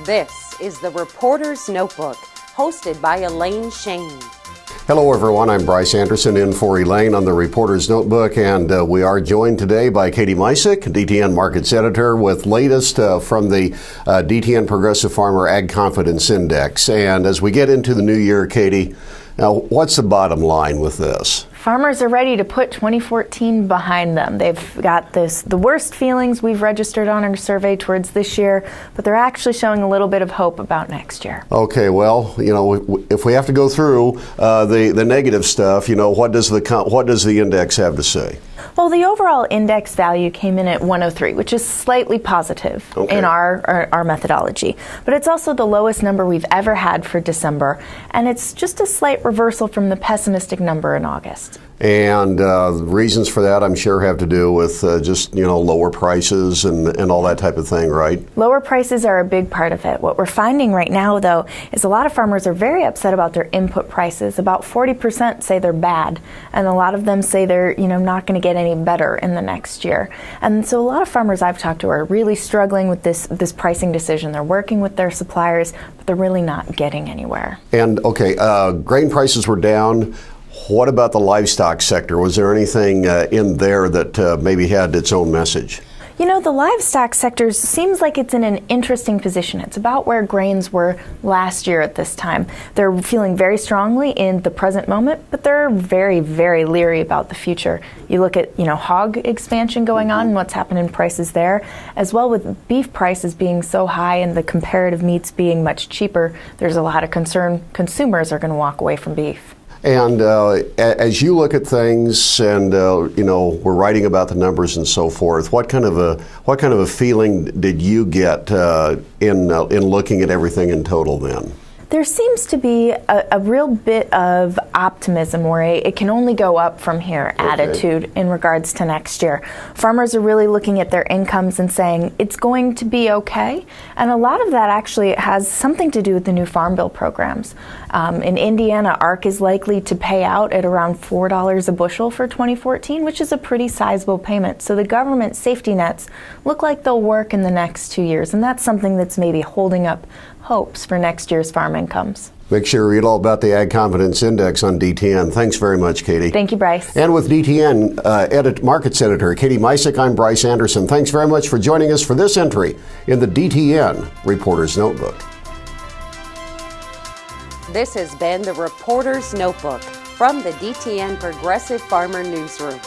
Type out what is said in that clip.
This is the Reporter's Notebook, hosted by Elaine Shane. Hello everyone, I'm Bryce Anderson in for Elaine on the Reporter's Notebook, and we are joined today by Katie Misick, DTN Markets Editor, with latest from the DTN Progressive Farmer Ag Confidence Index. And as we get into the new year, Katie, now what's the bottom line with this? Farmers are ready to put 2014 behind them. They've got the worst feelings we've registered on our survey towards this year, but they're actually showing a little bit of hope about next year. Okay, well, you know, if we have to go through the negative stuff, you know, what does the index have to say? Well, the overall index value came in at 103, which is slightly positive in our methodology. But it's also the lowest number we've ever had for December, and it's just a slight reversal from the pessimistic number in August. And reasons for that, I'm sure, have to do with just, you know, lower prices and all that type of thing, right? Lower prices are a big part of it. What we're finding right now, though, is a lot of farmers are very upset about their input prices. About 40% say they're bad, and a lot of them say they're, you know, not going to get any better in the next year. And so a lot of farmers I've talked to are really struggling with this pricing decision. They're working with their suppliers, but they're really not getting anywhere. And, okay, grain prices were down. What about the livestock sector? Was there anything in there that maybe had its own message? You know, the livestock sector seems like it's in an interesting position. It's about where grains were last year at this time. They're feeling very strongly in the present moment, but they're very, very leery about the future. You look at, you know, hog expansion going on and what's happened in prices there, as well with beef prices being so high and the comparative meats being much cheaper. There's a lot of concern consumers are going to walk away from beef. And as you look at things, and you know, we're writing about the numbers and so forth, what kind of a feeling did you get in looking at everything in total then? There seems to be a real bit of optimism, or it can only go up from here attitude in regards to next year. Farmers are really looking at their incomes and saying it's going to be okay, and a lot of that actually has something to do with the new Farm Bill programs. In Indiana, ARC is likely to pay out at around $4 a bushel for 2014, which is a pretty sizable payment. So the government safety nets look like they'll work in the next 2 years, and that's something that's maybe holding up hopes for next year's farm incomes. Make sure you read all about the Ag Confidence Index on DTN. Thanks very much, Katie. Thank you, Bryce. And with DTN Markets Editor Katie Misick, I'm Bryce Anderson. Thanks very much for joining us for this entry in the DTN Reporter's Notebook. This has been the Reporter's Notebook from the DTN Progressive Farmer Newsroom.